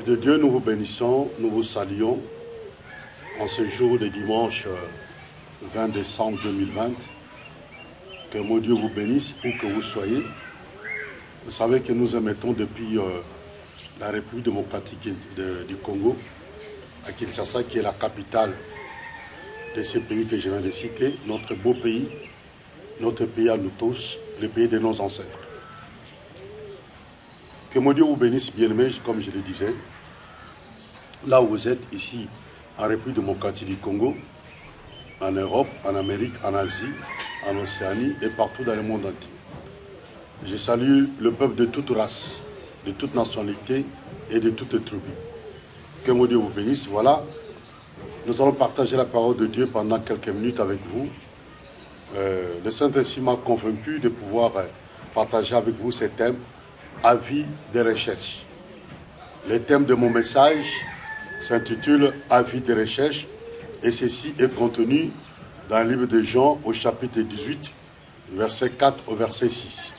Peuple de Dieu, nous vous bénissons, nous vous saluons en ce jour de dimanche 20 décembre 2020. Que mon Dieu vous bénisse où que vous soyez. Vous savez que nous émettons depuis la République démocratique du Congo, à Kinshasa, qui est la capitale de ce pays que je viens de citer, notre beau pays, notre pays à nous tous, le pays de nos ancêtres. Que mon Dieu vous bénisse, bien-aimés, comme je le disais, là où vous êtes, ici, en République démocratique du Congo, en Europe, en Amérique, en Asie, en Océanie et partout dans le monde entier. Je salue le peuple de toute race, de toute nationalité et de toute tribu. Que mon Dieu vous bénisse. Voilà, nous allons partager la parole de Dieu pendant quelques minutes avec vous. Le Saint-Esprit m'a convaincu de pouvoir partager avec vous ces thèmes. Avis de recherche. Le thème de mon message s'intitule Avis de recherche et ceci est contenu dans le livre de Jean au chapitre 18, verset 4 au verset 6.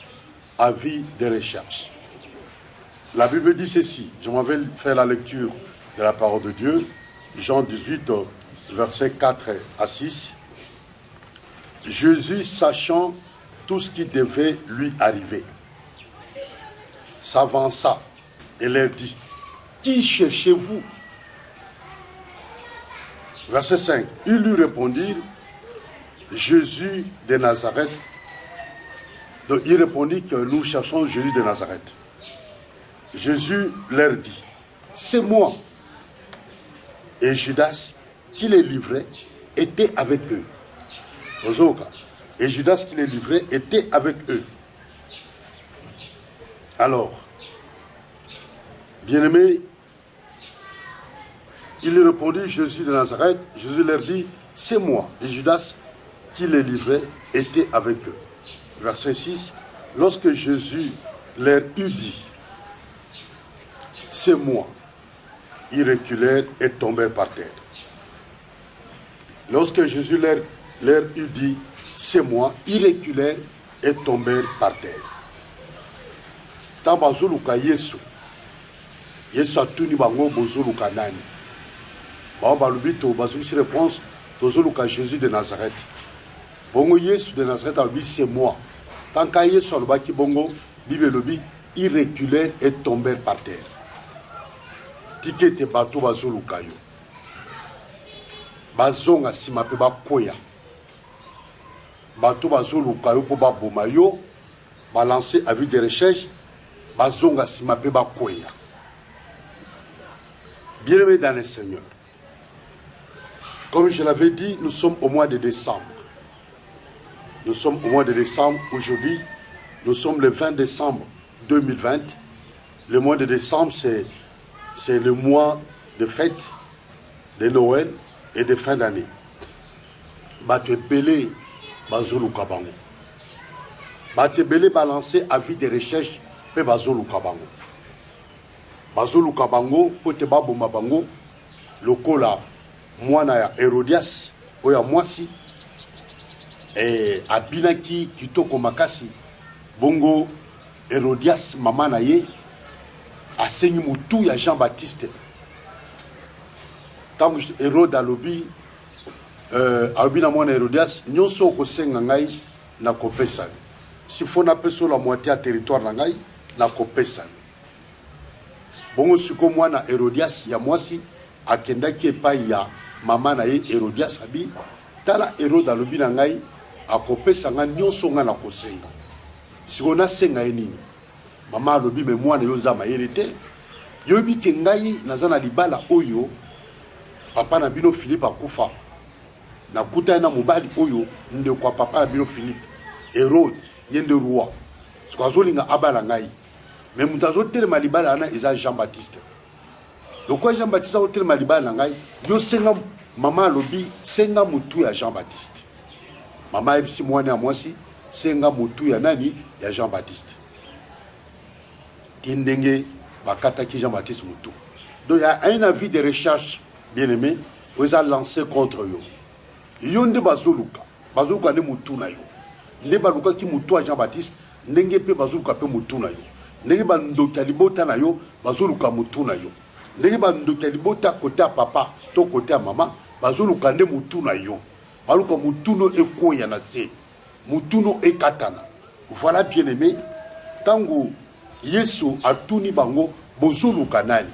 Avis de recherche. La Bible dit ceci, je m'en vais faire la lecture de la parole de Dieu, Jean 18, verset 4 à 6. Jésus, sachant tout ce qui devait lui arriver, s'avança et leur dit, qui cherchez-vous? Verset 5. Ils lui répondirent, Jésus de Nazareth. Donc il répondit que nous cherchons Jésus de Nazareth. Jésus leur dit, c'est moi. Et Judas, qui les livrait, était avec eux. Et Judas qui les livrait était avec eux. Alors, bien-aimés, il répondit, Jésus de Nazareth. Jésus leur dit, c'est moi. Et Judas, qui les livrait, était avec eux. Verset 6, lorsque Jésus leur eut dit, c'est moi, ils reculèrent et tombèrent par terre. Lorsque Jésus leur eut dit, c'est moi, ils reculèrent et tombèrent par terre. Tant bazoluka Yesu, Yesu atuni bango bozoluka nani. Bon balubito bazulusi réponse bozoluka Jésus de Nazareth. Bongo Yesu de Nazareth a dit c'est moi. Tant qu'à Yesu alobaki bongo, Bible lobi, ils reculèrent et tombèrent par terre. Tikete bato bazoluka yo. Bazonga sima pe bakoya. Bato bazoluka yo po baboma yo, balancer avis de recherche. Bazonga simape bakoya. Bien-aimés dans le Seigneur, comme je l'avais dit, nous sommes au mois de décembre. Nous sommes au mois de décembre aujourd'hui. Nous sommes le 20 décembre 2020. Le mois de décembre, c'est le mois de fête, de Noël et de fin d'année. Bate belé bazoluka bango. Bate belé balancer avis de recherche. Pe bazoluka bango. Bazoluka bango, pote baboma bango, lokola mwana ya Herodias, oya mwasi, abinaki kitoko makasi, bongo Herodias mama na ye, asenyi mutu ya Jean-Baptiste. Tangu Herode alobi, abina mwana Herodias, nyonso kosenga ngai na kopesa. Si faut na peso la moitié à territoire na ngai, na kopesa. Bongo siko mwana Herodias ya mwasi akendaki epai ya mama na ye Herodias abi tala Herode alobi na ngai akopesa nga nyonso nga na kosenga. Siko na senga nini? Mama alobi me mwana yo za mayele te. Yobi ke ngai naza na libala oyo papa na bino Philippe akufa. Na kuta na mobali oyo ndeko papa na bino Philippe. Herode yende roi. Siko azolinga abala ngai. Mais mutazo telema libala na eza Jean-Baptiste. Lokwa Jean-Baptiste o telema libala ngai, yo senga mama lobi senga mutu ya Jean-Baptiste. Mama ebisi mwana ya mwasi senga mutu ya nani ya Jean-Baptiste. Tindenge bakata ki Jean-Baptiste mutu. Donc il y a un avis de recherche bien-aimé, vous a lancé contre yo. Yonde bazoluka ne mutu na yo. Nde baluka ki mutu ya Jean-Baptiste, ndenge pe bazoluka pe mutu na yo. Ndenge bandoki alibota na yo bazoluka mutu na yo. ndenge bandoki libota côté à papa to côté à maman bazoluka nde mutuna yo baluka mutuno ekoya na se mutuno ekatana. Voilà bien aimé tango Yesu atuni bango bozoluka nani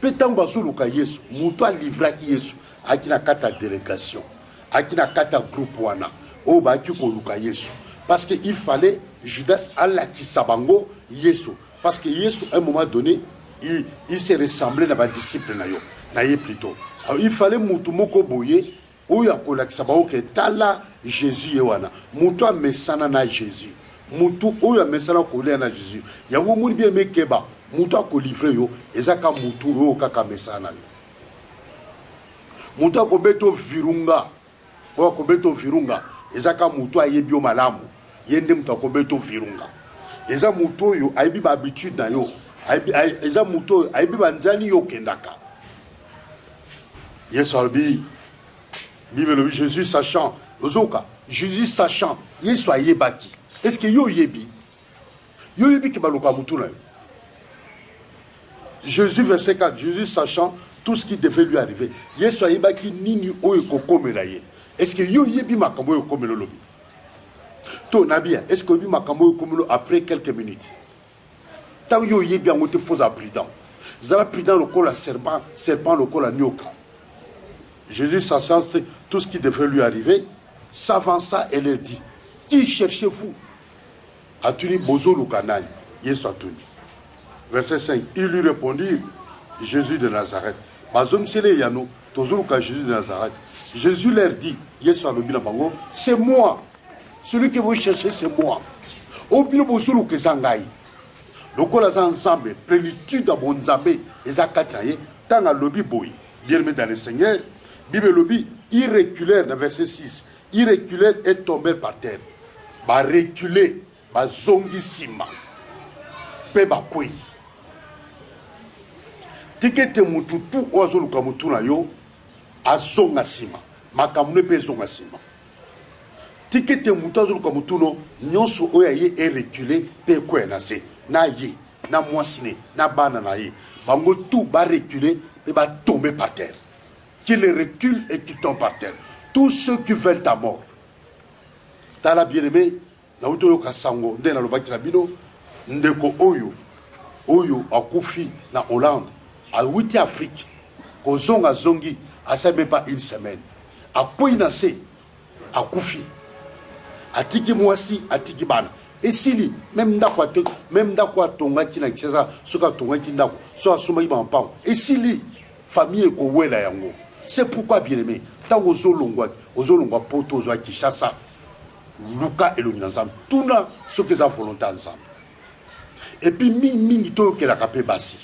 pe tango bazoluka Yesu mutu a livraki Yesu akina kata délégation akina kata groupe wana o ba ki koluka Yesu parce que il fallait Judas alla ki sabango Yesu parce que Yesu à un moment donné il s'est ressemblé à ba disciple na yo na ye plutôt. Alors il fallait mutu moko boye oya kolakisa bango ke tala Jésus yewana mutu a mesana na Jésus mutu oya mesana kolia na Jésus yango muni bien mekeba mutu a ko livrer yo ezaka mutu yo kaka mesana yo mutu a ko beto virunga o ko beto virunga ezaka mutu ayebi yo malamu yende mutu a ko beto virunga eza mutu yo ayebi ba habitude na yo eza mutu ayebi banzani yo kendaka. Yesu albi Bible Jésus sachant ozoka Jésus sachant Yesu ayebaki. Est-ce que yo yebi ki baluka mutu na yo? Jésus verset 4 Jésus sachant tout ce qui devait lui arriver. Yesu ayebaki nini oyo kokomela ye. Est-ce que yo yebi makambo yo komelo lobi? To nabia est-ce que yo makambo yo komelo après quelques minutes? Tant yo yebi angote faux prudent. Zala prudent le col à serpent le col à nyoka. Jésus sachant tout ce qui devait lui arriver, s'avança et leur dit, qui cherchez-vous? Atuni bozo lukanani, Yesu atuni. Verset 5, il lui répondit, Jésus de Nazareth. Bazom sele yano, tozoluka Jésus de Nazareth. Jésus leur dit, Yesu alobi na bango, c'est moi. Celui que vous cherchez, c'est moi. Obino bozo lukezangai. Lokola za ensemble, plénitude à bon nzambe, ezakatraye, tanga lobi boy. Bien-aimé dans le Seigneur, Bible lobi, ils reculèrent, dans verset 6, ils reculèrent et tombèrent par terre. Ba reculer, ba zongi sima, pe ba koi. Tikete mututu oazo luka mutu na yo, a zonga sima, makamune pe zonga sima. Tikete mutu oazo luka mutu no, nyonso oya ye e reculer, pe kwe na se, na ye, na mwasine, na bana na ye. Bango tout ba reculer, pe ba tomber par terre. Qu'il recule et qu'il tombe par terre. Tous ceux qui veulent ta mort. Tala bien-aimé, na uto yo kasango, nde na lobaki na bino, ndeko oyo akufi na Hollande, à 8 Afrique, kozonga zongi, à ça même pas une semaine. A poinase, akufi. Atiki mwasi, atiki bana. Et sili, même ndakwa tonga ki na kisa, soka tonga ki ndako, so asuma iba mpao. Et sili, famille ko wela yango. C'est pourquoi, bien-aimé, tant aux Olongwa poto aux Kishasa, Luka et l'Unanzam, tout là, ce que ça volonté ensemble. Et puis, minito que la capé Bassi.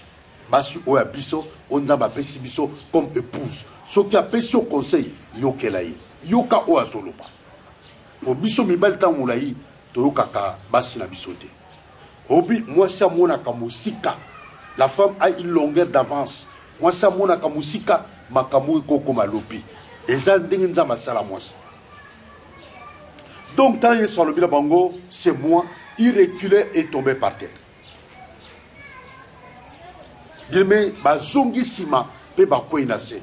Bassi, ou abisso, on a pesi biso comme épouse. Ce qui a pesi au conseil, yokelaï. Yoka ou azolopa. Au biso mibel temps moulaï, toyokaka Bassi na bisote. Obi, moi, c'est mon akamusika. La femme a une longueur d'avance. Moi, c'est mon akamusika. Makamou koko malopi eza ndenge nzamba sala mwasi. Donc tant Yesu alobi na bango c'est moi, il reculait et tombait par terre. Bien-aimé bazongi sima pe bakwei na se.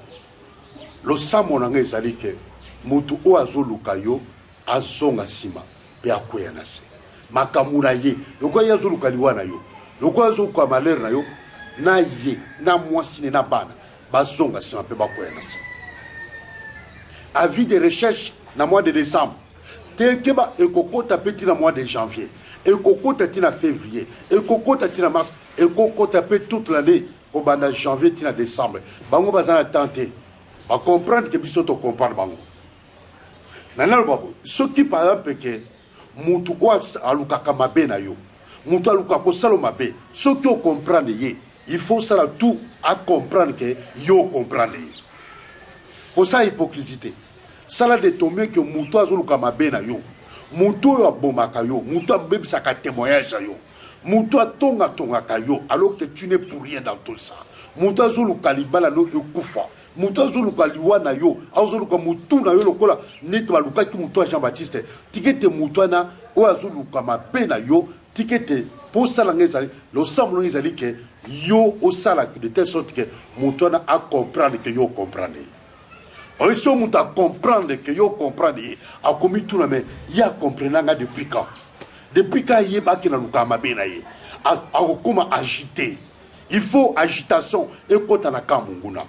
Lo samo na ngai ezali ke mutu o azoluka yo azonga sima pe akwei na se. Makamura ye loko yazoluka liwana yo loko azoka malheur na yo na ye na mwasi na bana. Bazonga sima pe bakoya na se. Avis de recherche na mois de décembre. Te keba ekokota petit na mois de janvier. Ekokota tina février. Ekokota tina mars. Ekokota pe toute l'année au banda janvier tina décembre. Bango bazana tenter. Ba comprendre que biso to comprendre bango. Nanalo babo. Ce qui par exemple que mutu o aluka kamabe na yo. Mutu aluka ko salo mabe. Ce qui o comprendre ye. Il faut ça tout à comprendre que yo comprendre. Pour ça hypocrisie. Ça là de tomber que muto azoluka mabe na yo. Muto yo abomaka yo, muto abebisaka témoignage yo. Muto atonga kayo alors que tu n'es pour rien dans tout ça. Muto azoluka libala no ekufa. Muto azoluka liwana yo, azoluka mutu na yo lokola net baluka ki muto Jean-Baptiste. Tikete muto na o azoluka mabe na yo, tikete pour ça l'angezali, le semble ngezali que yo au sala de telle sorte que moutona à comprendre que yo comprendre. On se monte à comprendre que yo comprendre a commis tout mais il y a comprenant depuis quand il est qui na lukama benaye a comment agiter. Il faut agitation et kotanaka munguna.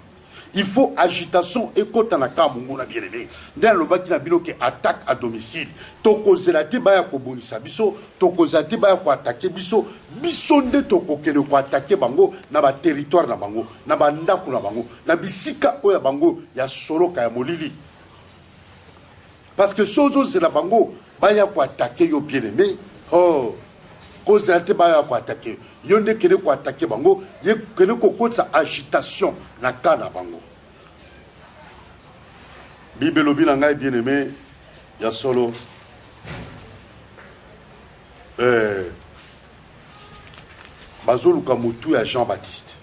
Il faut agitation et kotanaka munguna bien aimé. Dans le bâtiment bilo qui attaque à domicile. Toko zelate baya ko bonisa biso, toko zelate baya ko attaquer biso, bisonde toko kele ko attaquer bango na ba territoire na bango, na ba ndaku na bango, na bisika oya bango ya solo ka ya molili. Parce que sozo zela bango baya ko attaquer yo bien aimé. Oh cause zelate baya ko attaquer. Yonde kele ko attaquer bango, ye kele ko kota agitation na kana bango. Bible lobi na ngai bien aimé ya solo bazoluka mutu ya Jean-Baptiste.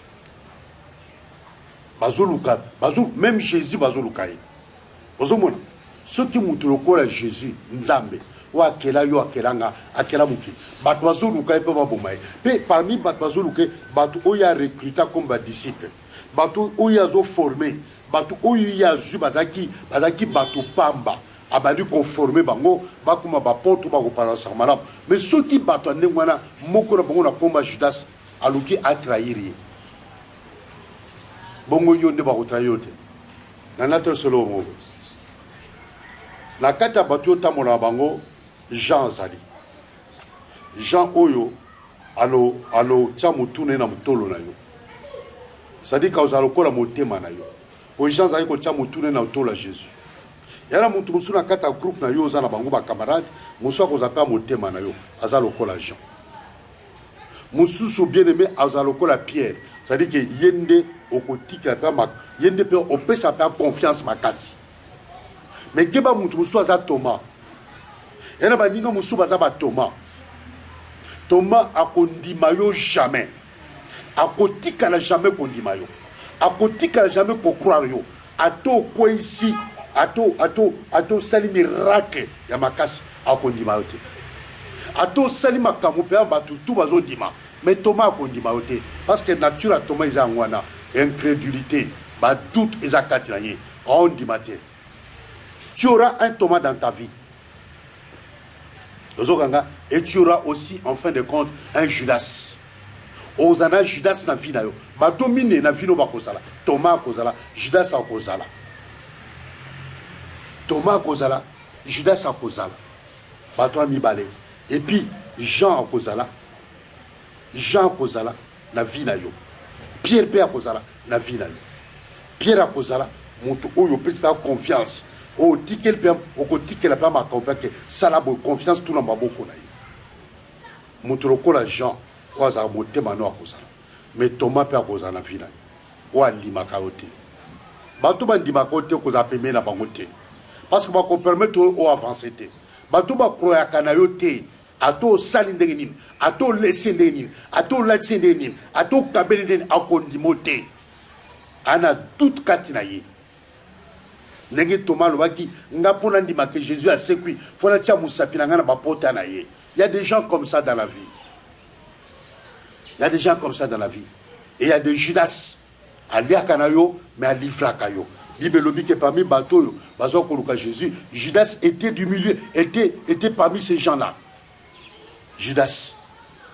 Bazoluka même Jésus bazoluka ye. Ozomona soki mutu lokola Jésus nzambe wa akela yo akelanga akela muki bato bazoluka pe baboma pe parmi bato bazoluka bato oya recruter comme ba disciple bato oya zo former bato oya zu bazaki bato pamba abali conformer bango bakuma ba porte ba ko parler samala mais soki bato ndengwana moko na bango na komba Judas aluki a trahir bongo yo ne ba ko trahir te na notre solo mo na kata bato tamola bango Jean Zali. Jean Oyo, alo tchamutune na mutolo na yo. C'est-à-dire qu'il y a un motema na yo. Pour Jean Zali ko tchamutune na mutolo Jésus. Yala mutu musu na kata groupe na yo za na bango ba camarade, musu ko zappa motema na yo, aza lokola Jean. Musu so bien aimé aza lokola Pierre. C'est-à-dire que yende okotika pa mak, yende pe opesa pa confiance makasi. Mais geba mutu musu aza Thomas. Et là, il y a Thomas. Thomas a condimé jamais. A kotika n'a jamais condimé. A kotika n'a jamais croire. A to quoi ici? A to sali miracle. Ya makasi a condimé. A to sali makamupe en batu tout bazon dima. Mais Thomas a condimé. Parce que nature a Thomas is angwana. Incrédulité. Ba doute is a katinaye. On dit matin. Tu auras un Thomas dans ta vie. Et tu auras aussi, en fin de compte, un Judas. Ozana Judas na vie na yo. Ba domine na vie no ba kozala. Thomas kozala, Judas a kozala. Thomas kozala, Judas a kozala. Ba to mi balé. Et puis Jean a kozala. Jean kozala na vie na yo. Pierre pe a kozala na vie na yo. Pierre a kozala, mutu oyo peut faire confiance. O tikel pem o ko tikel pa ma comprendre que ça la bonne confiance tout na maboko na ye mutuloko la Jean kwa za motema no akozala mais Thomas pe akozala na vina o andima kaote bato bandima kote ko za pemé na bango te parce que ba ko permettre o avancer te bato ba croya kana yo te ato sali ndenge nini ato laisser ndenge nini ato laisser ndenge nini ato kabeli ndenge akondimo te ana toute katina ye. Nenge Thomas lobaki nga pona ndima que Jésus a sekui fona tia musapina nga na bapota na ye. Il y a des gens comme ça dans la vie. Il y a des gens comme ça dans la vie. Et il y a des Judas alia kanayo mais à livra kayo. Bible lobi que parmi bateau yo bazo koluka Jésus, Judas était du milieu, était parmi ces gens-là. Judas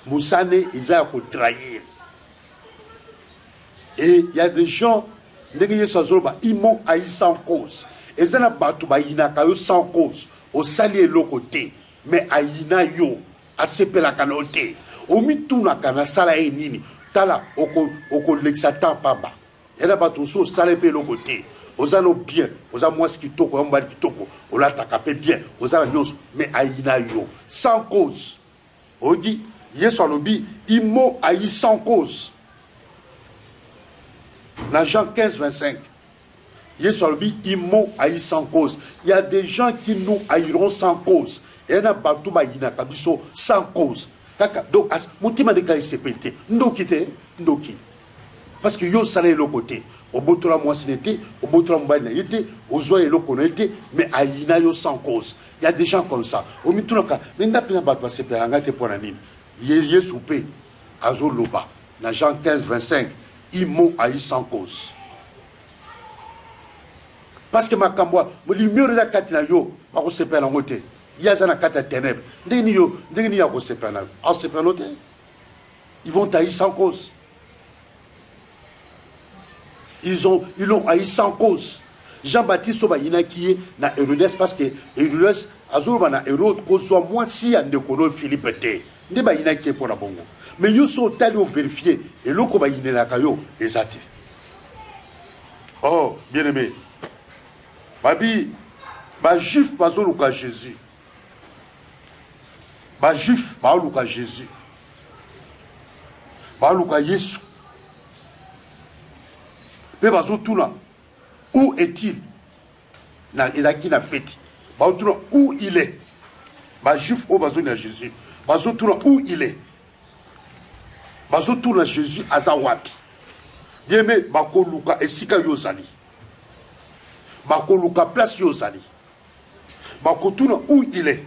Moussane ils a ko trahir. Et il y a des gens ils m'ont haï sans cause. Et ça n'a pas tout sans cause. Au salier le côté. Mais aïna yo. A sepe la canote. Au mitou na kana sala e nini. Tala oko l'exatan pamba. Et là bas tout ça salé pe le côté. Aux ano bien. Aux a moi ce qui toko. On va qui toko. On l'a takapé bien. Aux a nyos. Mais aïna yo. Sans cause. On dit. Yes on obi. Ils m'ont haï sans cause. Dans Jean 15, 25, ils m'ont haï sans cause. Il y a des gens qui nous haïront sans cause. Et il y a des gens sans cause. Donc, mon de cas s'est pété. Ndoki. Parce que yo salé le côté. Au bout de la moitié, au bout de la moitié, au zoé le connecté, mais haïna yo sans cause. Il y a des gens comme ça. Au milieu de la cas, mais n'a pas de passer par un gâteau pour un mine. Yé soupé, azo loba. dans Jean 15, 25, ils m'ont haï sans cause. Parce que ma camboa, je dis mieux de la katina yo, je ne sais pas la moitié. Il y a un kata ténèbres. Ils vont haïr sans cause. Ils l'ont haï sans cause. Jean-Baptiste Soba Inakiye na Hérodias parce que Hérodias Azoba na Hérode cause soit moi si en de kono Philippe T. Ne ba Inakiye pour la bongo. Mais yo so tali vérifier et loko ba inela kayo ezati. Oh, bien-aimé. Babi ba juif bazoluka Jésus. Ba juif bazoluka Jésus. Bazoluka Yesu. Pe bazotuna. Où est-il? Il a qui n'a fait? Où il est? Juif au bazou de Jésus. Où il est? Bazou tourne Jésus à Zawapi. Bien mais Bako Luka et Sika Yozali. Bako Luka place Yozali. Bako tourne où il est?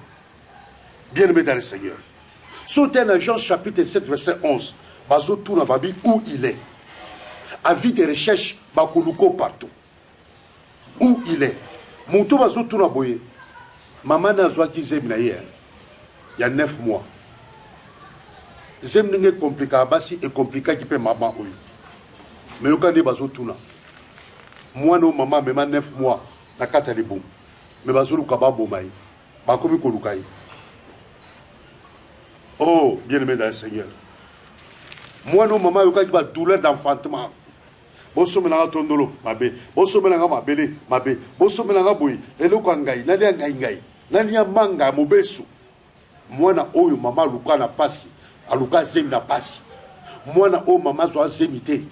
Bien aimé dans le Seigneur. Sauter dans Jean chapitre 7 verset 11. Bazou tourne Babi où il est? Avis de recherche Bako Luko partout. Où il est? Mon tour va tout boye. Maman n'a pas qui zem hier. Il y a 9 mois. Zem n'est compliqué. Basi est compliqué qui peut maman oui. Mais quand il va tout là. Moi non maman même 9 mois. La carte est bon. Mais bazo lu kaba bomai. Ba komi kolukai. Oh bien aimé dans le Seigneur. Moi non maman yo ka douleur d'enfantement. Boso menanga tondolo mabe boso menanga mabele mabe boso menanga boyi eloko ngai nalia ngai nalia manga mobesu mwana oyo mama luka na pasi aluka zemi na pasi mwana o mama zo azemite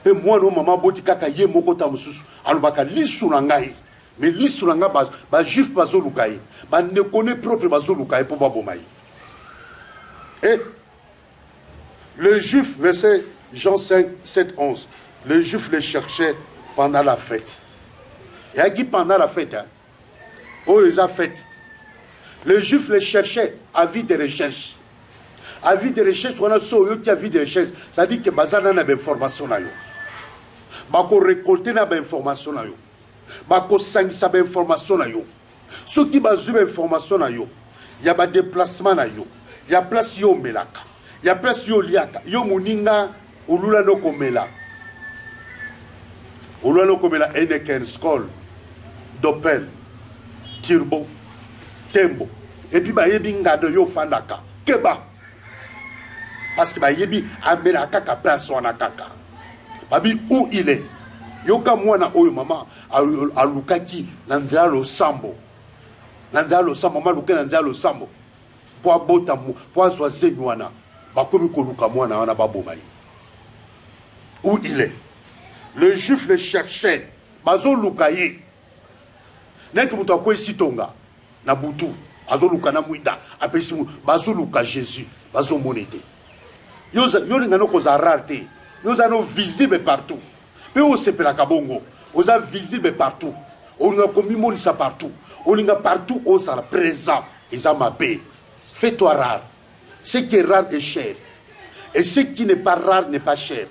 pe mwana o mama boti kaka ye moko ta mususu alubaka lisu na ngai mais lisu na nga ba juif bazo lukai ba ne connaît propre bazo lukai po babomai et le juif verset Jean 5 7 11. Les Juifs les cherchaient pendant la fête. Il y a qui pendant la fête, hein? Oh, ils ont fête. Les Juifs les cherchaient à vie de recherche. À vie de recherche, on a sauvé qui a vie de recherche. Ça dit que Bazana n'a pas d'information. Bako récolter n'a pas d'information. Bako sangisa n'a pas d'information. Ceux qui ont eu l'information, il y a des déplacements. Il y a place yo melaka. Il y a place yo liaka. Yo muninga ulula no komela. Ulula comme la Heineken, Skol, Doppel, Turbo, Tembo. Et puis, bah, yebi ngado yo fandaka. Keba. Parce que, bah, yebi ameraka ka place wana kaka. Babi, où il est? Yoka mwana oyo mama, alukaki, nanzela lo sambo. Nanzela lo sambo, mama luke nanzela lo sambo. Po abota mu, po azwa zemi wana. Bakomi koluka mwana wana babomai. Où il est? Le juif le cherchait. Bazo lukaye. N'est-ce que vous ici tonga? Na butu. Bazo luka na muida. Apesi mu. Bazo luka Jésus. Bazo monete. Yoza n'ano koza rarte. Yoza no visible partout. Pe o sepela kabongo. Oza visible partout. On a commis monisa partout. On a partout on sera présent. Isa mabé. Fais-toi rare. Ce qui est rare est cher. Et ce qui n'est pas rare n'est pas cher.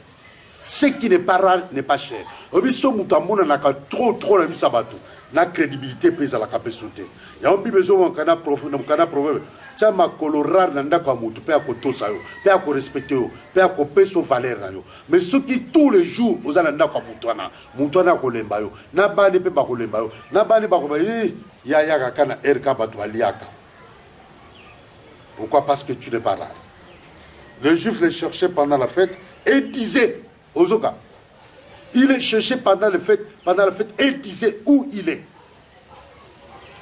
Ce qui n'est pas rare n'est pas cher. Obiso mutamuna naka trop la misabatu. Na crédibilité pèse à la capacité. Il y a un besoin de kana profond, kana problème. Tiens ma colorar nanda kwa mutu pe akoto sayo, pe ako respecter yo, pe ako peso valeur na yo. Mais ceux qui tous les jours oza nanda kwa mutwana ko lemba yo. Na bani pe ba ko lemba yo. Na bani ba ko ba ya ya kana RK batu aliaka. Pourquoi? Parce que tu n'es pas rare. Le juif les cherchait pendant la fête et disait Ozoka, il est cherché pendant la fête et il disait où il est.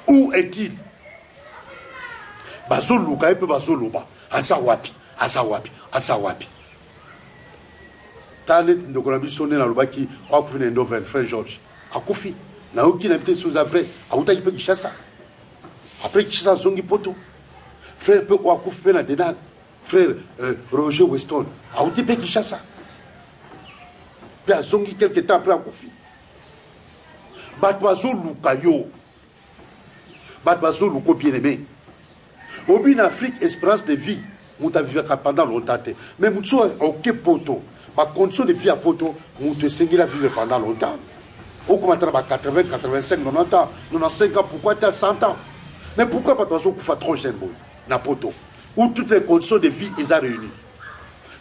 Où est-il? Bazoluka et puis bazoluba. Asawapi. Talet ndokonabi sonné na lobaki akufine ndoven frère Georges. Akufi. Na oki na mte sous vrai. Auta ipe Kishasa. Après Kishasa zongi poto. Frère pe akufi pe na denag. Frère Roger Weston. Auta ipe Kishasa. Puis à zongi quelques temps après à Kofi. Batwazo Lukayo. Batwazo Luko bien aimé. Au bin Afrique, espérance de vie. muta vivre pendant longtemps. Mais mutu ok poto. Ma condition de vie à poto, mutu sengila vivre pendant longtemps. Au commentaire, 80, 85, 90 ans, 95 ans, pourquoi tu as 100 ans? Mais pourquoi pas toi, tu fais trop jeune, na poto? Où toutes les conditions de vie, ils sont réunies.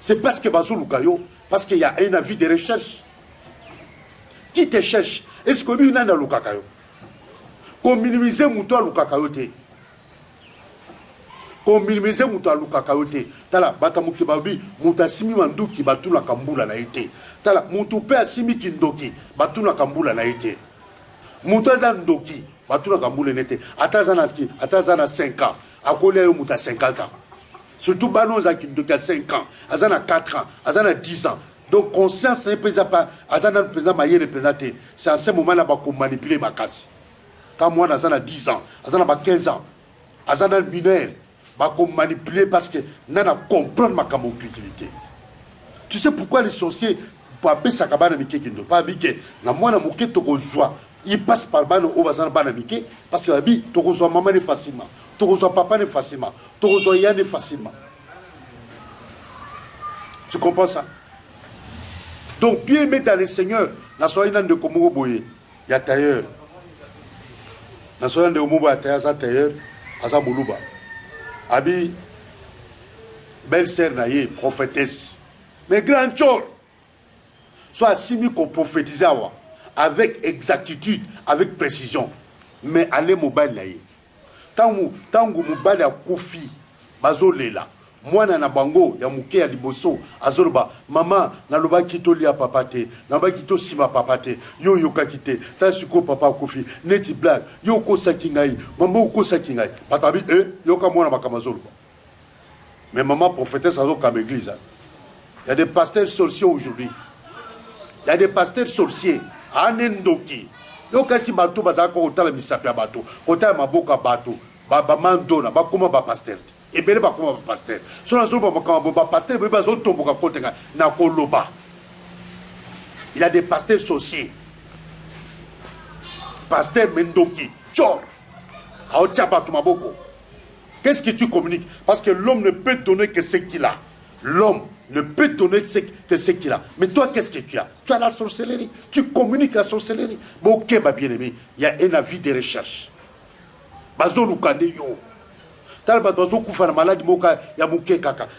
C'est parce que Bazo Lukayo, parce qu'il y a un avis de recherche. Qui te cherche? Est-ce que lui, il a un Lukakayo? Qu'on minimise Moutoua Lukakayo te. Qu'on minimise Moutoua Lukakayo te. Tala, Batamuki Babi, Mouta Simi Manduki, Batuna Kambula na ite. Tala, Moutoupe Simi Kindoki, Batuna Kambula na ite. Mouta Zandoki, Batuna Kambula na ite. Atazana 5 ans. Akolé Mouta 50 ans. Surtout Banon Zakindoki a 5 ans. Azana 4 ans. Azana 10 ans. Donc, conscience ne peut pas, Azana ne peut pas représenter. C'est à ce moment-là qu'on manipule ma casse. Quand moi, Azana 10 ans, Azana 15 ans, Azana mineur, qu'on manipule parce que Nana comprendre ma utilité. Tu sais pourquoi les sorciers, pour appeler sa cabane Miké qui ne pas habiter, na moi, na mouké tokozwa, il passe par Bano au Bazana Banamiké, parce que la vie, tokozwa maman facilement, tokozwa papa facilement, tokozwa Yann facilement. Tu comprends ça? Donc, bien aimé dans le Seigneur, na soyez de Komogo Boye, il y a tailleur. Na soyez de Komogo Boye, tailleur, Aza Moulouba. Abi, belle-sœur naïe, prophétesse. Mais grand chor, soit simi qu'on prophétise avec exactitude, avec précision. Mais allez mobile naïe. Tangu mobile a koufi, bazo lela. Moi na bango ya muke ya liboso azoroba mama na loba kito lia papa te na ba kito sima papa te yo yoka kite ta suko papa kofi neti blague yo ko sakingai mama ko sakingai patabi yoka mona makamazoroba. Mais maman prophétesse azo comme église. Il y a des pasteurs sorciers aujourd'hui. Il y a des pasteurs sorciers anendoki. Yo kasi bato bazako otala misapia bato otala maboka bato ba mandona ba koma ba pasteur. Et bien, pas comme pasteur. Si on a un pasteur, il y a des pasteurs sorciers. Pasteur Mendoki, Tchor, qu'est-ce que tu communiques? Parce que l'homme ne peut donner que ce qu'il a. L'homme ne peut donner que ce qu'il a. Mais toi, qu'est-ce que tu as? Tu as la sorcellerie. Tu communiques la sorcellerie. Bon, ok, ma bien-aimé, il y a un avis de recherche. Bazo Lukande yo.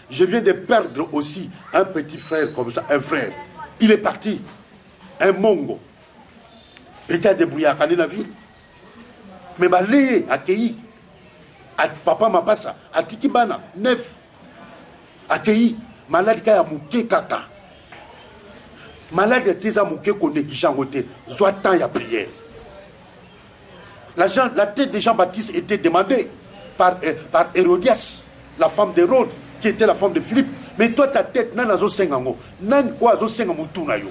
Je viens de perdre aussi un petit frère comme ça, un frère. Il est parti, un mongo. Il était débrouillé à la ville. Mais il a accueilli. Papa m'a pas ça. A Tikibana, 9. Accueilli. Malade qui a mouké kaka. Malade qui a mouké qu'on est qui côté. Soit temps y a prière. La tête de Jean-Baptiste était demandée par Hérodias, la femme d'Hérode, qui était la femme de Philippe. Mais toi, ta tête, nan azo sengango, nan quoi azo sengango tunayo.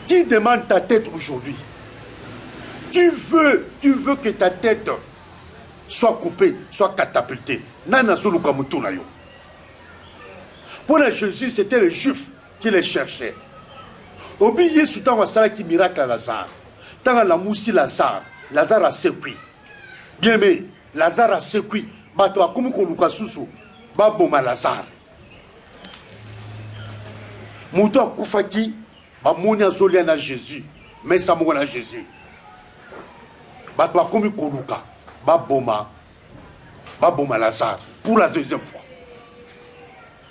Qui demande ta tête aujourd'hui? Tu veux que ta tête soit coupée, soit catapultée. Nan azo lukamu tunayo. Pour Jésus, c'était les Juifs qui les cherchaient. Oubliez sous temps qui miracle à Lazare. Tant la moussi Lazare a sécuit. Bien aimé, Lazare a sécuit. Bato a comme Koluka Susu. Baboma Lazare. Mouto a Koufaki. Bamoni a Zoliana Jésus. Mais ça m'a Jésus. Bato a comme Koluka. Baboma Lazare. Pour la deuxième fois.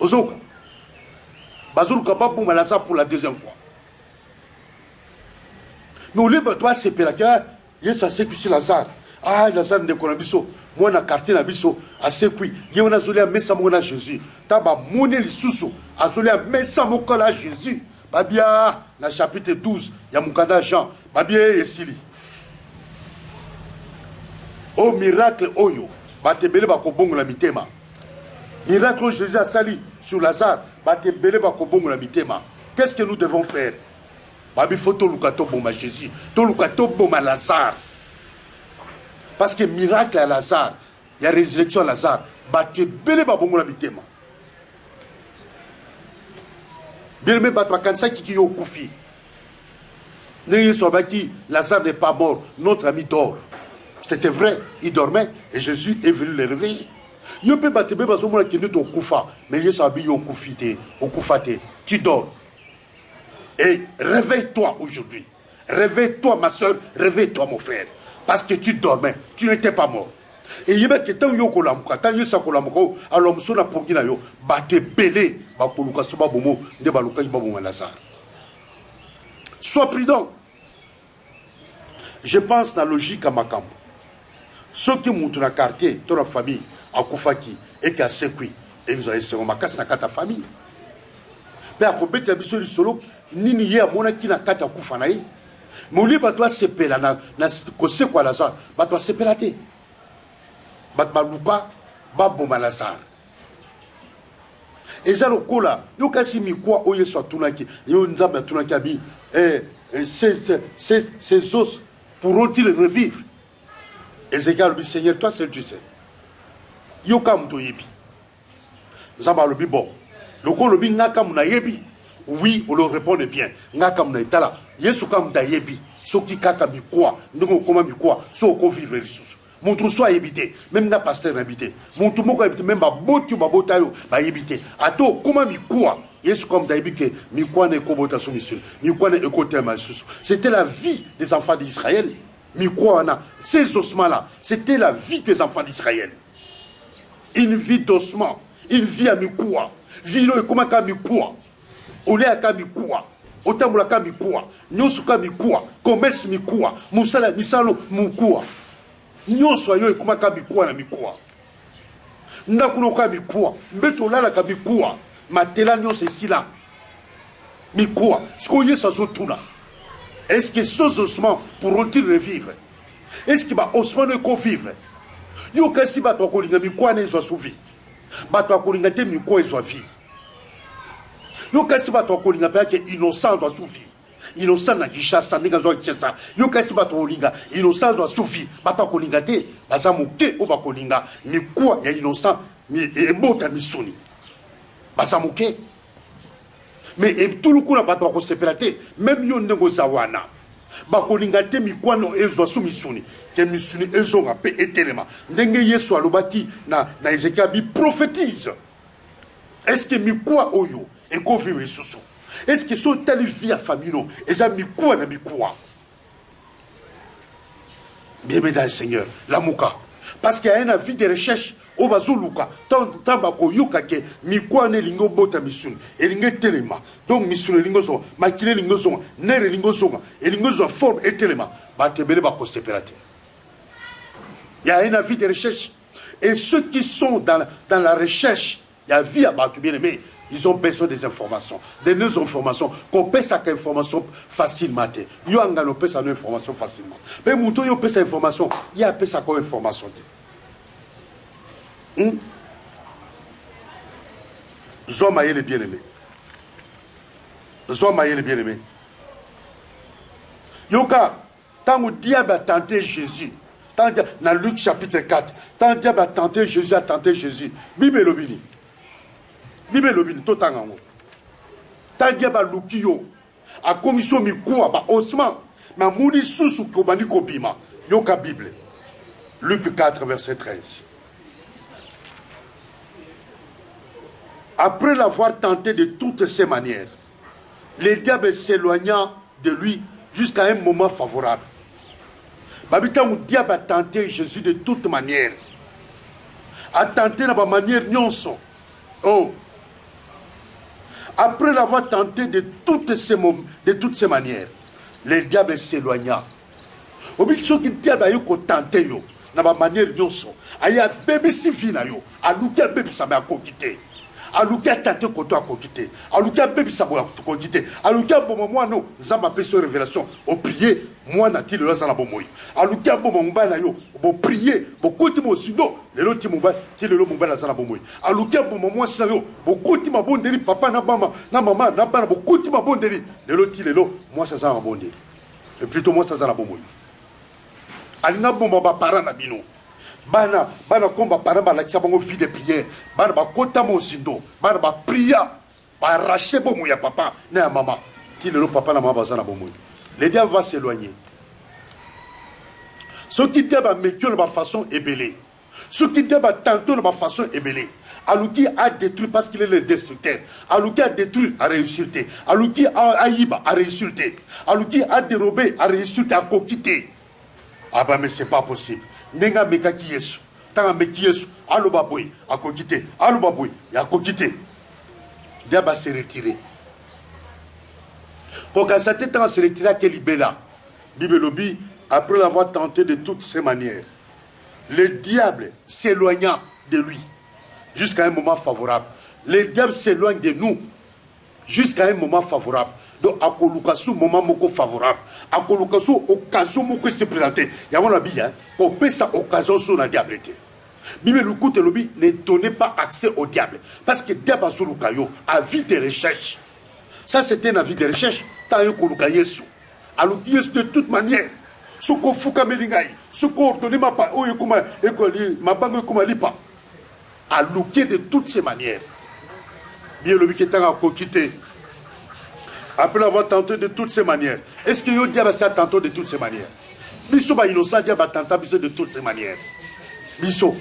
Ozoka. Bazoluka Baboma Lazare pour la deuxième fois. Mais au lieu de toi, c'est là que Yesu a sécuit sur Lazare. Ah, Lazare ne connaît pas. Moi, na quartier na biso, a sécuit. Yesu a zolé mais ça m'a Jésus. Taba moné li susu, a zolé mais ça m'a Jésus. Babia, na chapitre 12, ya mukanda Jean. Babia esili. Oh miracle oyo, batebele ba kobongo la mitema. Miracle Jésus a sali sur Lazare, batebele ba kobongo la mitema. Qu'est-ce que nous devons faire? Babi faut tolukato boma Jésus, tolukato boma Lazare. Parce que miracle à Lazare, il y a résurrection à Lazare, bate bele ba bongo la bitema. Bien mais bat kansa qui yo koufi. N'ayez sobaki, Lazare n'est pas mort, notre ami dort. C'était vrai, il dormait et Jésus est venu le réveiller. Yo pe batebe bazo mona kende to kufa, mais yeso abi yo kufite, okufate. Tu dors. Et réveille-toi aujourd'hui. Réveille-toi ma soeur, réveille-toi mon frère. Parce que tu dormais, tu n'étais pas mort. Et il y a que tant yo kolamuka, tant yo sakolamuka, alors monsieur na pongina yo, bate belé, ba koluka soba bomo, de baluka iba bomo lazar. Sois prudent. Je pense dans la logique à Makambo. Ceux qui montent dans le quartier, dans la famille, à Koufaki, et qui a sécuit, et ils ont essayé de casser ta famille. Mais à côté de la solo, ni ni à mon qui n'a qu'à Koufanaï. Mais au lieu de toi, c'est pela, na c'est quoi lazar, bah toi, c'est pelaté. Batbaluka, Baboma Lazar. Et ça, le coup là, il y a quasi mis quoi, oye soit Tunaki, il y a une zamba Tunaki, ces os pourront-ils revivre? Ezekiel dit, Seigneur, toi seul tu sais. Il y a comme tu yebi. Zamba le bon. Le coup le bin n'a comme na yebi. Oui, on le répond bien. N'a comme na itala. Yesu comme da yebi. Ce qui kaka mi quoi, nous comment mi quoi, so qu'on vivre les sous. Mon trou soit évité, même n'a pasteur évité. Mon tout monde évité, même ba botu ba botayo ba évité. Ato comment mi quoi? Yesu comme d'habitude, mi quoi ne kobota sou mission. Mi quoi ne écouter ma sous. C'était la vie des enfants d'Israël. Mi quoi na ces ossements là, c'était la vie des enfants d'Israël. Une vie d'ossement, une vie à mi quoi. Vilo et comment ka mi quoi? Olé à ka mi quoi? Otamula ka mi quoi? Nyosu ka mi quoi? Commerce mi quoi? Musala misalo mu quoi? Nyonso yo ekuma ka mikuwa na mikuwa. Ndakuno ka mikuwa, mbeto lala ka mikuwa, matela nyonso esila. Mikuwa, ce qu'on y est sans tuna. Est-ce que ces ossements pourront-ils revivre? Est-ce que ba ossements ne convivre? Yo kasi ba to kolinga mikuwa ne zo souvi. Ba to kolinga te mikuwa zo vie. Yo kasi ba to kolinga pa ke innocent zo souvi. Innocent na Kishasa, nega zo Kishasa. Yo kasi ba to linga, innocent zo souvi. Ba to kolinga te, baza muke o ba kolinga, ni kwa ya innocent, ni ebota misuni. Baza muke. Mais tout le coup na ba to ko sepelate, même yo ndengo zawana. Ba kolinga te mi kwa no ezo su misuni. Ke misuni ezo nga pe etelema. Ndenge Yesu alobaki na Ezekiel bi prophétise. Est-ce que mi kwa oyo e ko vivre susu? Est-ce que ce telle vie à famille, et ça mi quoi na mi quoi? Bien, mesdames et seigneurs, la mouka. Parce qu'il y a une vie de recherche, au bazuluka, tant bako yuka ke mi quoi ne lingo bota misun, et lingo telema. Donc misun lingo son, makile lingo son, nere lingo son, et lingo son forme et telema. Ba tebele bako séparate. Il y a une vie de recherche. Et ceux qui sont dans la recherche, il y a vie à battre bien aimé. Ils ont besoin des informations, de nos informations, qu'on peut sa information facilement. Yo angano peut sa information facilement. Mais mouton yo peut sa information, il y a peut sa information. Zomaye le bien-aimé. Zomaye le bien-aimé. Yoka, tant que diable a tenté Jésus, dans Luc chapitre 4, tant que diable a tenté Jésus, a tenté Jésus. Bible l'obini. Bible l'obini, tout en haut. Tant que diable a l'oukio, a commission mi quoi, ba osman, ma mouni sous kobani kobima. Yoka Bible. Luc 4, verset 13. Après l'avoir tenté de toutes ses manières, le diable s'éloigna de lui jusqu'à un moment favorable. Babitan, le diable a tenté Jésus de toutes manières. A tenté de manière nyonso. Oh. Après l'avoir tenté de toutes ces manières, le diable s'éloigna. Obiso ki diable a yo ko tenté yo na ba manière nyonso. Aya bébé si vina yo, aluka bébé sa ba ko kité. Aluka tante koto akokite, aluka bébé sabo akokite, aluka bomo moi no, nzamba peso révélation, o prier, moi na ti le za na bomoyi. Aluka bomo mba na yo, bo prier, bo koti mo sindo, le lo ti mba, ti le lo mba na za na bomoyi. Aluka bomo moi sina yo, bo koti ma bondeli papa na mama, na mama na bana bo koti ma bondeli, le lo ti le lo, moi ça za na bondeli. Et plutôt moi ça za na bomoyi. Alinga bomba ba para na bino. Bana komba paramba la tsabango vie de prière. Bana ba kota mo sindo. Bana ba priya. Ba arracher bomo ya papa na ya maman. Qui le papa na maman bazana bomo. Le diable va s'éloigner. Ce qui diable a métier de ma façon ébélée. Ce qui débat tantôt de ma façon ébélée. Alouki a détruit parce qu'il est le destructeur. Alouki a détruit, a réussi. Alouki a aïba, a réussi. Alouki a dérobé, a réussi, a coquité. Ah bah mais c'est pas possible. Nenga meka ki yesu. Tanga meki yesu. Alo baboy, a coquité. Alo baboy, a coquité. Diaba s'est retiré. Quand sa tête s'est retiré à Kelibela, Bibelobi, après l'avoir tenté de toutes ses manières, le diable s'éloigna de lui jusqu'à un moment favorable. Le diable s'éloigne de nous jusqu'à un moment favorable. Donc, à Kolukasu, moment moko favorable. À Kolukasu, occasion moko se présenter. Il y a un bien, qu'on peut sa occasion sur la diableté. Bible Lukout et Lobi ne donnait pas accès au diable. Parce que diable a sur avis de recherche. Ça, c'était un avis de recherche. Tant que Koluka Yesu. Alors, Yesu de toute manière. Ce qu'on fout comme Melingaï. Ce qu'on ordonne ma part. Ma banque comme Lipa. À louquer de toutes ces manières. Bien le qui est en coquité. Après avoir tenté de toutes ces manières. Est-ce que le diable a tenté de toutes ces manières? Bisso ba innocent, diable a tenté de toutes ces manières. Bisso.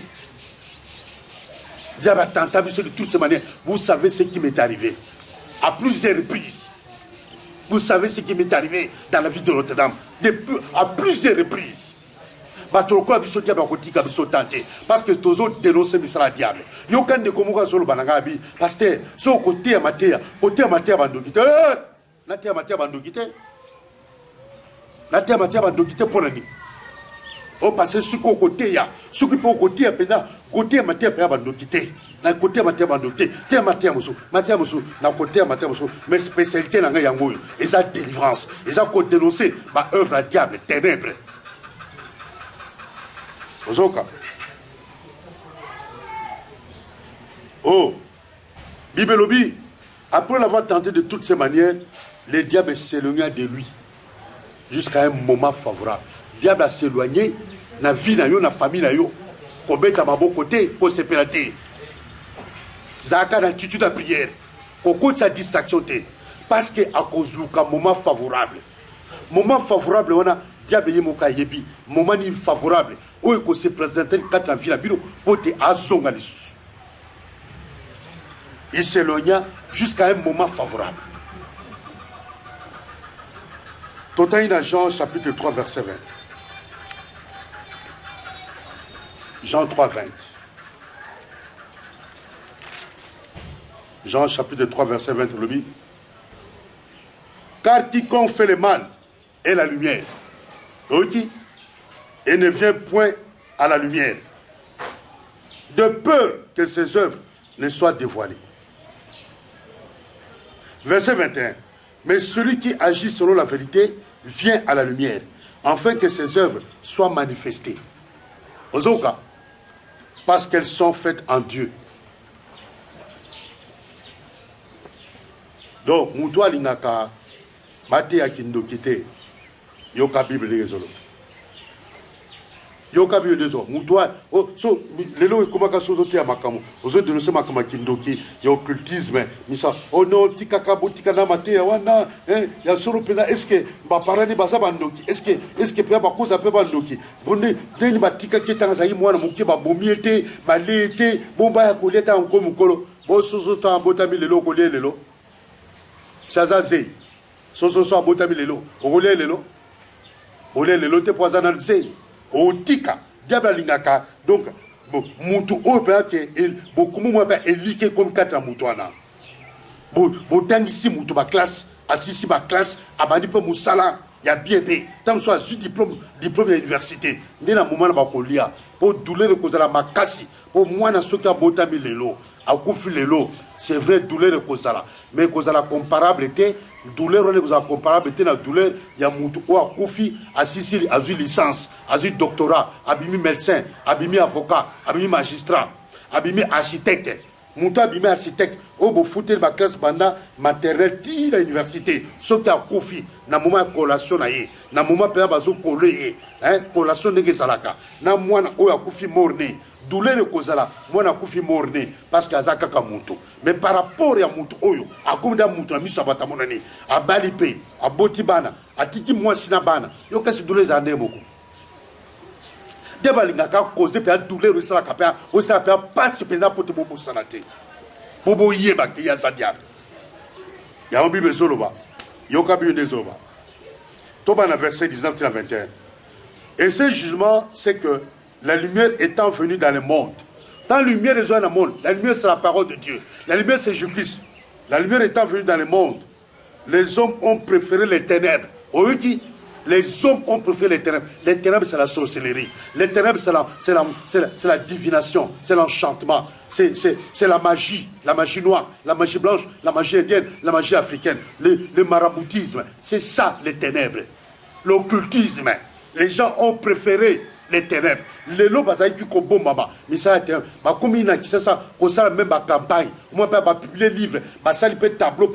Diable a tenté de toutes ces manières. Vous savez ce qui m'est arrivé. À plusieurs reprises. Vous savez ce qui m'est arrivé dans la vie de Notre-Dame. À plusieurs reprises. Parce que tous autres dénoncent le diable. Il y a aucun de comment sur le banangabi. Parce que ce côté à Matéa, bandokite. Natia Matéa bandokite. Natia Matéa bandokite pour l'année. Oh, parce que ce côté ya, ce qui peut côté à Pena, côté à Matéa bandokite. Na côté à Matéa bandokite. Tia Matéa Moussou, na côté à Matéa Moussou. Mais spécialité dans Yangoy. Et ça délivrance. Et ça qu'on dénoncer ma œuvre à diable, ténèbres. Ozoka. Oh, Bibelobi, après l'avoir tenté de toutes ces manières, le diable s'éloigna de lui jusqu'à un moment favorable. Le diable a s'éloigné, na vie na yo, na famille na yo, qu'on mette à ma bon côté, qu'on se pérate. Zaka d'attitude à prière, qu'on compte sa distraction. Parce que à cause d'un moment favorable, on a diable yemoka yebi, moment favorable. Où qu'on se présente quatre en ville pour te azonga les sous. Il s'éloigna jusqu'à un moment favorable. Total dans Jean chapitre 3 verset 20. Jean 3 20. Jean chapitre 3 verset 20 le dit. Car quiconque fait le mal est la lumière. Ok? Et ne vient point à la lumière, de peur que ses œuvres ne soient dévoilées. Verset 21. Mais celui qui agit selon la vérité vient à la lumière, afin que ses œuvres soient manifestées. Ozoka, parce qu'elles sont faites en Dieu. Donc, Moutoua Linaka, Bate Akindokite, Yoka Bible Rezolo. Yoka Bible Rezolo. Moutoua, so, Lelo et Komaka Sozote à Makamo, aux autres de nous sommes à Kindoki, il y a occultisme, Misa, oh non, Tikakabo, Tikanamate, Wana, il y a solo pena, est-ce que, Baparani Basa Bandoki, est-ce que, Pia Bakosa Bandoki, Bonne, Deni Batika Ketanzaï, Moana Mouki, Babomiete, Balete, Bomba Koleta, Nkomukolo, Bosozo, Botami Lelo, Kolé Lelo. Chazazé, Soso Abotami Lelo, Olé Lelo, Olé Lelo, te poisonal Zé, Otika, Diable Lingaka, donc, Moutou Oba, beaucoup moins éliqué comme 4 à Moutouana. Botan ici, Moutou, ma classe, assis ma classe, Abani pour Moussala, il y a bien des, tant soit diplôme d'université, n'est la moment de Bakolia, pour douleur de cause de la Makasi, pour moi, na soka Botami Lelo. C'est vrai, douleur est cause là. Mais cause la comparable était, douleur on est comparable était la douleur, il y a Moutou à Koufi, à Sicile, à une licence, à un doctorat, abimi médecin, abimi avocat, abimi magistrat, abimi architecte. Moutou abimi architecte, au beau foutre ma classe banda maternelle, ti la université, ce qui a Koufi, na moment collation naïe, na moment père bazo collé, hein, collation n'est que salaka, na moi na o à Koufi morné. Douleur de Kozala, moi na koufi morné parce que Azaka Kamuto. Mais par rapport à Mouto Oyo, à Koumda Mouto, à Misabata Monani, à Balipe, à Botibana, à Tiki Mouasinabana, yo kasi douleur zané moko. Debalingaka causé par douleur au sala kapia, au sala kapia pas pendant pour te bobo sanate. Bobo yeba ki ya diable. Ya on bible zoloba. Yoka bible zoloba. Toba na verset 19 à 21. Et ce jugement, c'est que la lumière étant venue dans le monde. Dans la lumière est dans le monde, la lumière c'est la parole de Dieu. La lumière c'est Jésus-Christ. La lumière étant venue dans le monde, les hommes ont préféré les ténèbres. Les hommes ont préféré les ténèbres. Les ténèbres, c'est la sorcellerie. Les ténèbres, c'est la divination, c'est l'enchantement, c'est la magie noire, la magie blanche, la magie indienne, la magie africaine, le maraboutisme. C'est ça, les ténèbres. L'occultisme. Les gens ont préféré les ténèbres. Les lots, ils ont bon maman. Mais ça, comme il a ça, comme ça, même la campagne, moi, je vais publier livre, ça, il peut tableau,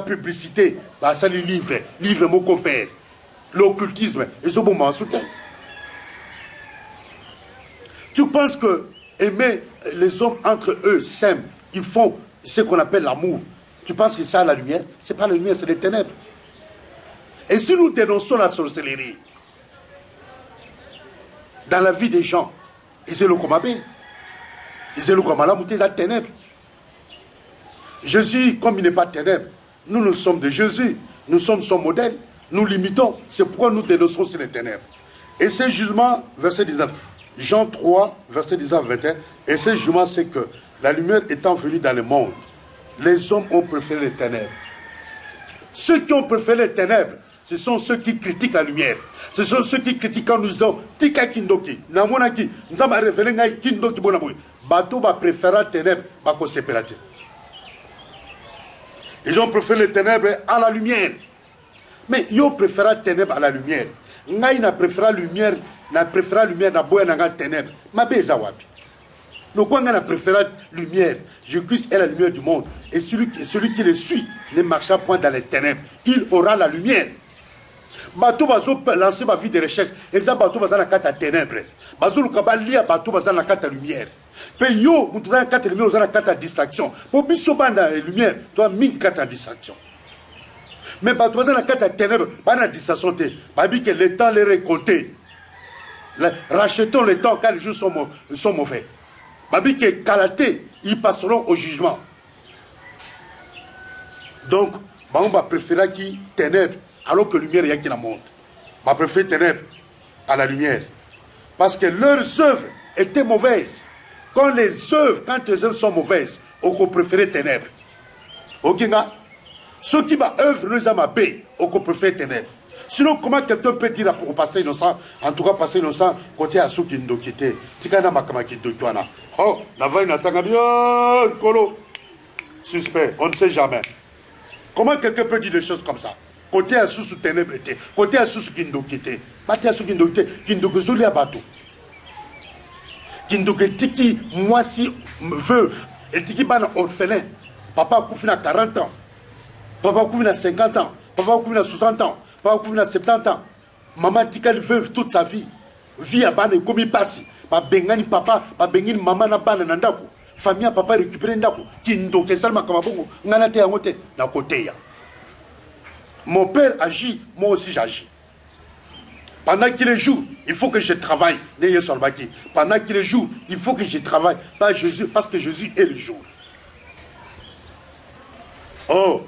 publicité, ça, les livre, mon confère. L'occultisme, ils ont bon maman soutien. Tu penses que aimer les hommes entre eux s'aiment, ils font ce qu'on appelle l'amour. Tu penses que ça, la lumière? Ce n'est pas la lumière, c'est les ténèbres. Et si nous dénonçons la sorcellerie, dans la vie des gens, ils ont le comabé. Ils ont le comabé, ils ont ténèbres. Jésus, comme il n'est pas ténèbres, nous sommes de Jésus. Nous sommes son modèle. Nous l'imitons. C'est pourquoi nous dénonçons sur les ténèbres. Et ce jugement, verset 19, Jean 3, verset 19 21, et ce jugement, c'est que la lumière étant venue dans le monde, les hommes ont préféré les ténèbres. Ceux qui ont préféré les ténèbres, ce sont ceux qui critiquent la lumière. Ce sont ceux qui critiquent quand nous disons Tika Kindoki, Namonaki, nous avons révélé Kindoki Bonaboui. Bateau va préférer les ténèbres, Bako séparate. Ils ont préféré les ténèbres à la lumière. Mais ils ont préféré les ténèbres à la lumière. Ngaï n'a préféré la lumière, n'a boya n'a ténèbres. Ma beza wapi. Le quoi n'a préféré la lumière. Jésus est la lumière du monde. Et celui qui le suit ne marchera point dans les ténèbres. Il aura la lumière. Bateau bazo lancer ma vie de recherche et ça bateau bazo na kata ténèbres bazo lukaba lia bateau bazo na kata lumière pe yo mutu na kata lumière bazo na kata distraction po biso banda lumière toi ming kata distraction mais bateau bazo na kata ténèbres bana distraction te babi que le temps les récolter rachetons le temps quand les jours sont mauvais babi que kalaté ils passeront au jugement. Donc on va préférer qui ténèbres alors que la lumière, il y a qui la montre. Ma préférée ténèbres à la lumière. Parce que leurs œuvres étaient mauvaises. Quand les œuvres sont mauvaises, on préfère ténèbres. Ok, ceux qui va œuvre, nous avons bé, on préfère ténèbres. Sinon, comment quelqu'un peut dire au pasteur innocent, en tout cas, pasteur innocent, côté à ceux qui nous quittent, Tikana Makama qui nous oh, la veille n'attend bien, Kolo. Suspect, on ne sait jamais. Comment quelqu'un peut dire des choses comme ça? Côté à sous ténèbres, côté à sous qui nous quittent, côté à sous qui nous quittent, qui nous quittent à bateau. Qui nous quittent, moi si veuve, et qui ban orphelin, papa a couvert à 40 ans, papa a couvert à 50 ans, papa a couvert à 60 ans, papa a couvert à 70 ans, maman tika veuve toute sa vie, vie à ban et comme il passe, pas bengani papa, pas bengani maman na ban nandako, famille papa récupérer ndako, qui nous quittent seulement comme bon, n'anate à côté, na côté ya. Mon père agit, moi aussi j'agis. Pendant qu'il est jour, il faut que je travaille. Pendant qu'il est jour, il faut que je travaille. Parce que Jésus est le jour. Oh,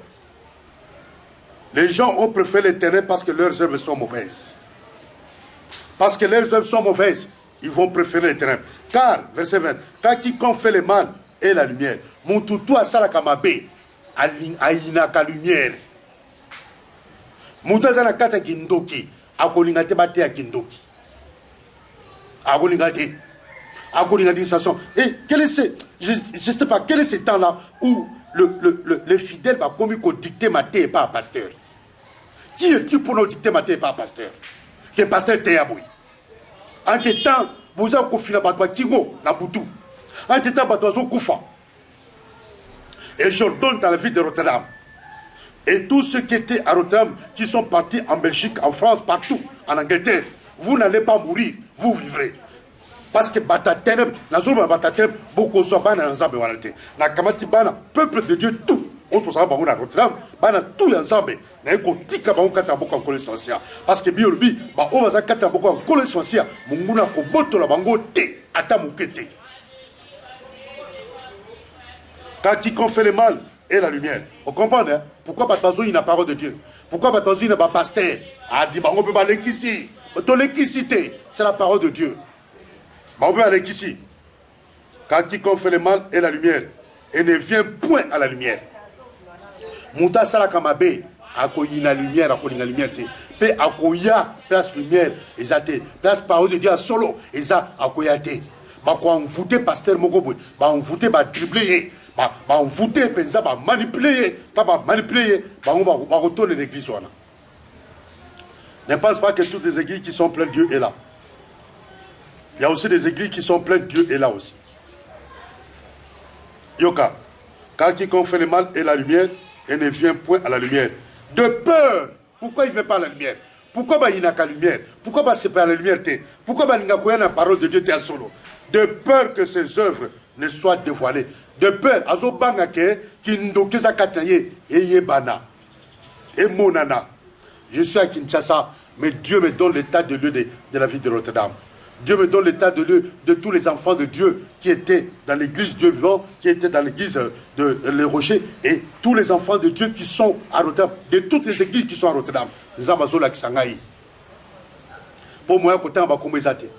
les gens ont préféré les ténèbres parce que leurs œuvres sont mauvaises. Parce que leurs œuvres sont mauvaises, ils vont préférer les ténèbres. Car, verset 20, car quiconque fait le mal est la lumière. Mon toutou a salakamabe, a inaka lumière. Moutazana kata kindoki, akolingate bate ya kindoki. Akolingate. Akolingate station. Et quel est ce, je ne sais pas, quel est ce temps-là où le fidèle va commis qu'on dicte ma thé et pas un pasteur? Qui es-tu pour nous dicter ma thé et pas un pasteur? Qui est pasteur Théaboui? En ce temps, vous avez confiné à Batoua Kingo, la Boutou. En ce temps, Batouazo Koufa. Et j'ordonne dans la ville de Rotterdam. Et tous ceux qui étaient à Rotterdam, qui sont partis en Belgique, en France, partout, en Angleterre, vous n'allez pas mourir, vous vivrez. Parce que Batateneb, la zone de Batateneb, beaucoup sont dans l'ensemble de la peuple de Dieu, tout autre ça bango na Rotterdam bana tout ensemble na ko tika bango kata boko ko l'essentiel parce que biolobi ba o baza kata boko ko l'essentiel munguna ko botola bango te ata mukete. Quand quiconque fait le mal et la lumière. Vous comprenez hein? Pourquoi Batazo il n'a pas parole de Dieu? Pourquoi Batazo il n'a pas pasteur? Ah dit bango peut pas l'équisser. L'équicité, c'est la parole de Dieu. On peut aller ici. Quand quiconque fait le mal et la lumière, et ne vient point à la lumière. Mouta sala kamabe, akoyi na lumière, akoyi na lumière te. Pe akoya place lumière, ezate. Place parole de Dieu à solo, eza akoyate. Ba ko envoûter pasteur moko boy, ba envoûter ba dribbler, ba envoûter penza ba manipuler, ba manipuler, ba retourner l'église wana. Ne pense pas que toutes les églises qui sont pleines de Dieu est là. Il y a aussi des églises qui sont pleines de Dieu est là aussi. Yoka, quand quiconque fait le mal et la lumière, et ne vient point à la lumière. De peur. Pourquoi il ne vient pas à la lumière? Pourquoi il n'a qu'à la lumière? Pourquoi c'est pas à la lumière? Pourquoi il n'a pas la parole de Dieu à solo? De peur que ses œuvres ne soient dévoilées. De peur, azo bangake, qui n'doke zakataye, et yebana, et monana. Je suis à Kinshasa, mais Dieu me donne l'état de lieu de la ville de Rotterdam. Dieu me donne l'état de lieu de tous les enfants de Dieu qui étaient dans l'église Dieu vivant, qui étaient dans l'église de Les Rochers, et tous les enfants de Dieu qui sont à Rotterdam, de toutes les églises qui sont à Rotterdam. Les Amazola qui s'engaillent. Pour moi, côté en bas, comme ils étaient.